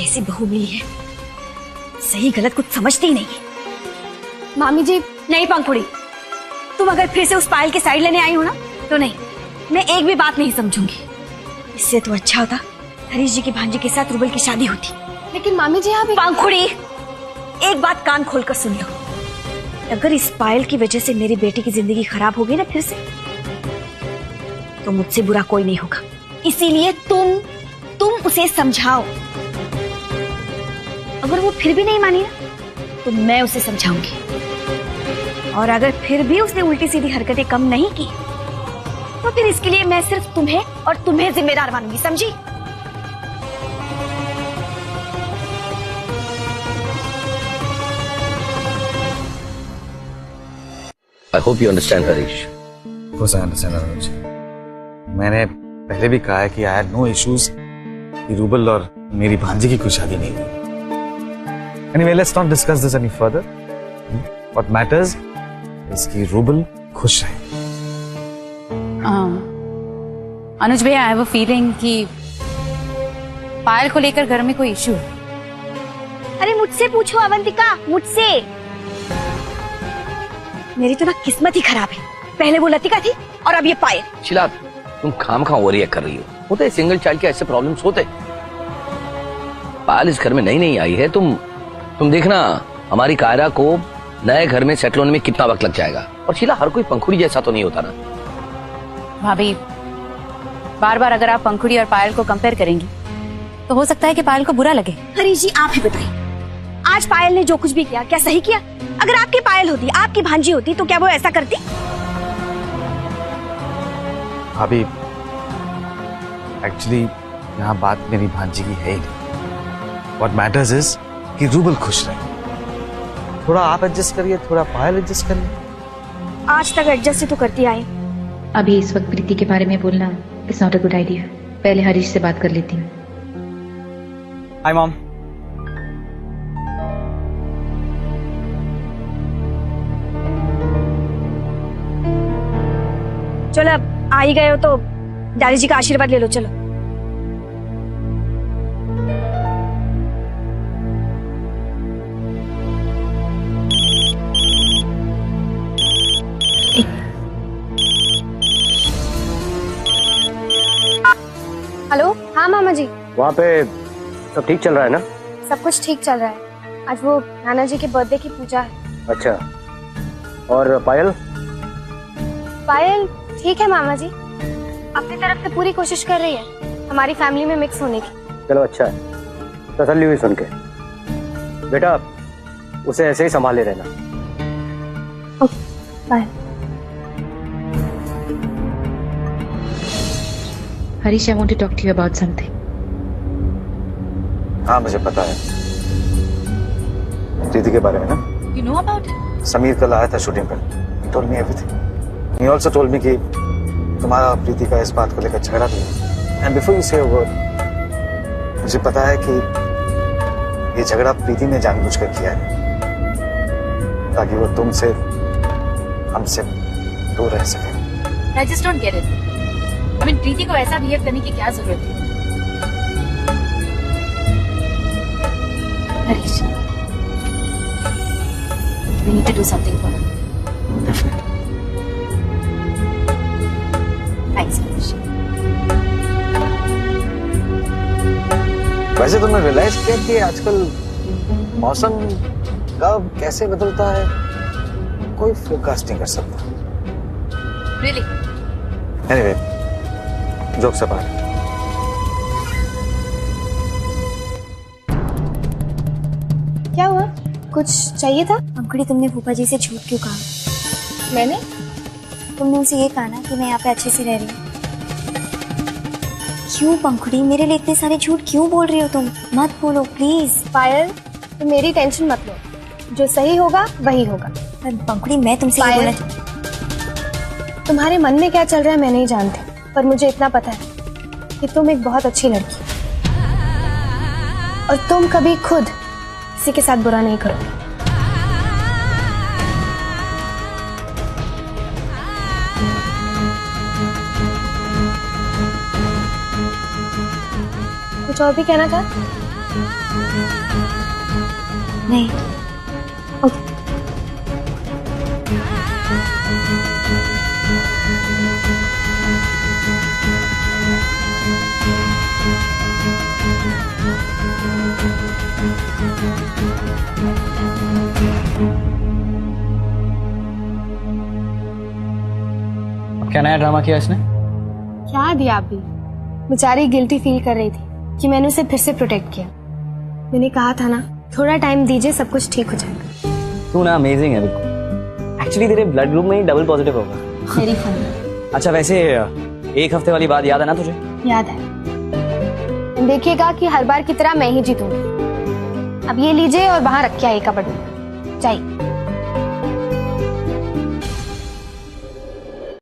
कैसी बहू मिली है, सही गलत कुछ समझती ही नहीं है। मामी जी नहीं पंखुड़ी, तुम अगर फिर से उस पायल के साइड लेने आई हो ना तो नहीं, मैं एक भी बात नहीं समझूंगी। इससे तो अच्छा होता हरीश जी की भांजी के साथ रुबल की शादी होती। लेकिन मामी जी आप पंखुड़ी, एक बात कान खोलकर सुन लो, अगर इस पायल की वजह से मेरी बेटी की जिंदगी खराब हो गई ना फिर से, तो मुझसे बुरा कोई नहीं होगा। इसीलिए तुम उसे समझाओ। अगर वो फिर भी नहीं मानी ना तो मैं उसे समझाऊंगी, और अगर फिर भी उसने उल्टी सीधी हरकतें कम नहीं की तो फिर इसके लिए मैं सिर्फ तुम्हें और तुम्हें जिम्मेदार मानूंगी, समझी? I hope you understand, Harish. Of course I understand, Anuj. मैंने पहले भी कहा है कि I had no issues कि रूबल और मेरी भांजी की कोई शादी नहीं हुई। Anyway, let's not discuss this any further. What matters is कि रूबल खुश रहे। अनुज भैया, I have a feeling कि पायल को लेकर घर में कोई इशू है। अरे मुझसे पूछो अवंतिका, मुझसे। मेरी तो ना किस्मत ही खराब है, पहले वो लतिका थी और अब ये पायल। शीला, तुम खामखा ओवररिएक्ट कर रही हो। होते सिंगल चाइल्ड के ऐसे प्रॉब्लम्स होते। पायल इस घर में नई आई है, तुम देखना हमारी कायरा को नए घर में सेटल होने में कितना वक्त लग जाएगा। और शीला, हर कोई पंखुड़ी जैसा तो नहीं होता ना। भाभी, बार बार अगर आप पंखुड़ी और पायल को कंपेयर करेंगी तो हो सकता है कि पायल को बुरा लगे। हरीश जी, आप ही बताइए, आज पायल ने जो कुछ भी किया क्या सही किया? अगर आपकी पायल होती, आपकी भांजी होती, तो क्या वो ऐसा करती? अभी एक्चुअली यहाँ बात मेरी भांजी की है ही नहीं। What matters is कि रूबल खुश रहे। थोड़ा आप एडजस्ट करिए, थोड़ा पायल एडजस्ट करिए। आज तक एडजस्ट ही तो करती आई। अभी इस वक्त प्रीति के बारे में बोलना it's not a good idea. पहले हरीश से बात कर लेती हूँ। Hi mom. चलो, अब आ ही गए हो तो दादी जी का आशीर्वाद ले लो। चलो। हेलो। हाँ मामा जी। वहाँ पे सब ठीक चल रहा है ना? सब कुछ ठीक चल रहा है। आज वो नाना जी के बर्थडे की पूजा है। अच्छा, और पायल? पायल ठीक है मामा जी, अपनी तरफ से पूरी कोशिश कर रही है हमारी फैमिली में मिक्स होने की। चलो अच्छा है, तसल्ली हुई सुन के। बेटा, उसे ऐसे ही संभाले रहना। Bye. Harish, I want to talk to you about something. हाँ, मुझे पता है प्रीति के बारे में ना। You know about it? Sameer कल आया था शूटिंग पर। He told me everything. He also told me कि तुम्हारा और प्रीति का इस बात को लेकर झगड़ा भी है। And before you say a word, मुझे पता है कि ये झगड़ा प्रीति ने जानबूझकर किया है ताकि वो तुमसे, हमसे दूर रह सके। I just don't get it. I mean, प्रीति को ऐसा बिहेव करने की क्या जरूरत है? Harish, we need to do something for her. Definitely. Thanks, Harish. वैसे तुमने रियलाइज किया कि आजकल मौसम कब कैसे बदलता है कोई फोरकास्ट नहीं कर सकता। Really? Anyway, jokes apart. क्या हुआ? कुछ चाहिए था? पंखुड़ी, तुमने फूफा जी से झूठ क्यों कहा? मैंने? तुमने उनसे ये कहा ना कि मैं यहाँ पे अच्छे से रह रही हूँ। क्यों पंखुड़ी, मेरे लिए इतने सारे झूठ क्यों बोल रही हो तुम? मत बोलो प्लीज। पायल, तुम मेरी टेंशन मत लो, जो सही होगा वही होगा। पंखुड़ी, मैं तुमसे ये पायल, बोलना, तुम्हारे मन में क्या चल रहा है मैं नहीं जानती, पर मुझे इतना पता है कि तुम एक बहुत अच्छी लड़की हो और तुम कभी खुद किसी के साथ बुरा नहीं करोगे। कुछ और भी कहना था? नहीं। ओके। क्या नया ड्रामा किया इसने? क्या दिया अभी? बेचारी गिल्टी फील कर रही थी कि मैंने उसे फिर से प्रोटेक्ट किया। मैंने कहा था ना, थोड़ा टाइम दीजिए, सब कुछ ठीक हो जाएगा। तू ना अमेजिंग है बिल्कुल। एक्चुअली तेरे ब्लड ग्रुप में ही डबल पॉजिटिव होगा। Very funny. अच्छा वैसे एक हफ्ते वाली बात याद है ना तुझे? याद है। देखिएगा कि हर बार की तरह मैं ही जीतूंगी। अब ये लीजिए और वहां रख के आइए कबर्ड में। जाइए।